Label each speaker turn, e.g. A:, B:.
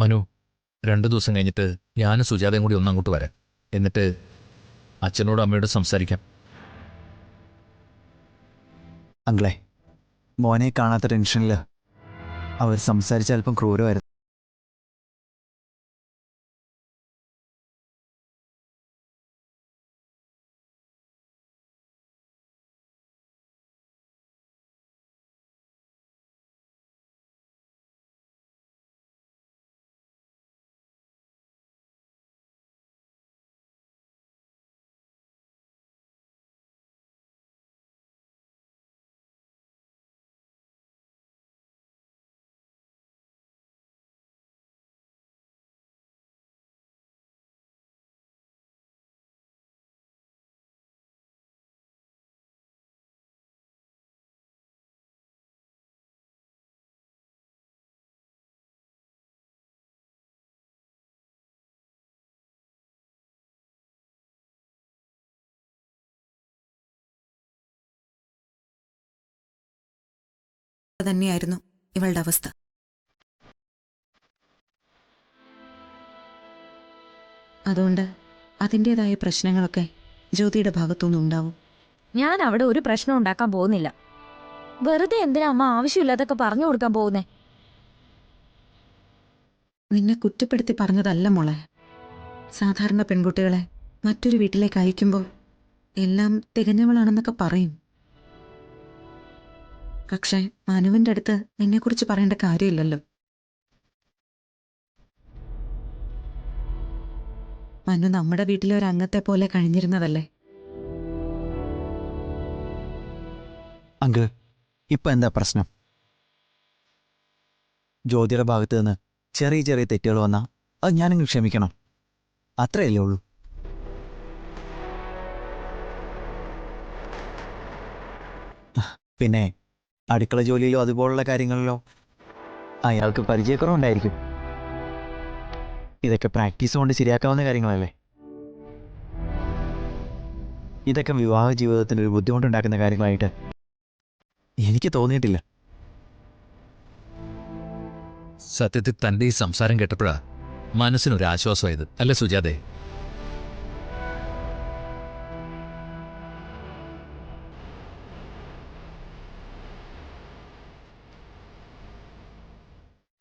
A: മനു, 2 ദിവസം കഴിഞ്ഞിട്ട് ഞാനും സുജാതയും കൂടി ഒന്നങ്ങോട്ട് വരാം. എന്നിട്ട് അച്ഛനോടും അമ്മയോടും സംസാരിക്കാം.
B: അങ്കിളെ, മോനെ കാണാത്ത ടെൻഷനിൽ അവർ സംസാരിച്ച അല്പം ക്രൂരമായിരുന്നു.
C: തന്നെയായിരുന്നു ഇവളുടെ അവസ്ഥ. അതുകൊണ്ട് അതിൻ്റെതായ പ്രശ്നങ്ങളൊക്കെ ജ്യോതിയുടെ ഭാഗത്തുനിന്നും ഉണ്ടാവും.
D: ഞാൻ അവിടെ ഒരു പ്രശ്നം ഉണ്ടാക്കാൻ പോകുന്നില്ല. വെറുതെ എന്തിനാ അമ്മ ആവശ്യമില്ലാതൊക്കെ പറഞ്ഞു കൊടുക്കാൻ പോകുന്നേ?
C: നിന്നെ കുറ്റപ്പെടുത്തി പറഞ്ഞതല്ല മോളെ. സാധാരണ പെൺകുട്ടികളെ മറ്റൊരു വീട്ടിലേക്ക് അയക്കുമ്പോൾ എല്ലാം തികഞ്ഞവളാണെന്നൊക്കെ പറയും. പക്ഷേ മനുവിൻ്റെ അടുത്ത് നിന്നെക്കുറിച്ച് പറയേണ്ട കാര്യമില്ലല്ലോ. മനു നമ്മുടെ വീട്ടിലെ ഒരു അംഗത്തെ പോലെ കഴിഞ്ഞിരുന്നതല്ലേ.
B: അങ്കിൾ, ഇപ്പം എന്താ പ്രശ്നം? ജ്യോതിയുടെ ഭാഗത്ത് നിന്ന് ചെറിയ ചെറിയ തെറ്റുകൾ വന്നാൽ അത് ഞാനങ്ങ് ക്ഷമിക്കണം, അത്രയല്ലേ ഉള്ളൂ. പിന്നെ അടുക്കള ജോലിയിലോ അതുപോലുള്ള കാര്യങ്ങളിലോ അയാൾക്ക് പരിചയക്കുറവുണ്ടായിരിക്കും. ഇതൊക്കെ പ്രാക്ടീസ് കൊണ്ട് ശരിയാക്കാവുന്ന കാര്യങ്ങളല്ലേ. ഇതൊക്കെ വിവാഹ ജീവിതത്തിന് ഒരു ബുദ്ധിമുട്ടുണ്ടാക്കുന്ന കാര്യങ്ങളായിട്ട് എനിക്ക് തോന്നിയിട്ടില്ല.
A: സത്യത്തിൽ തൻ്റെ ഈ സംസാരം കേട്ടപ്പോഴാ മനസ്സിനൊരാശ്വാസമായത്, അല്ലേ സുജാതേ?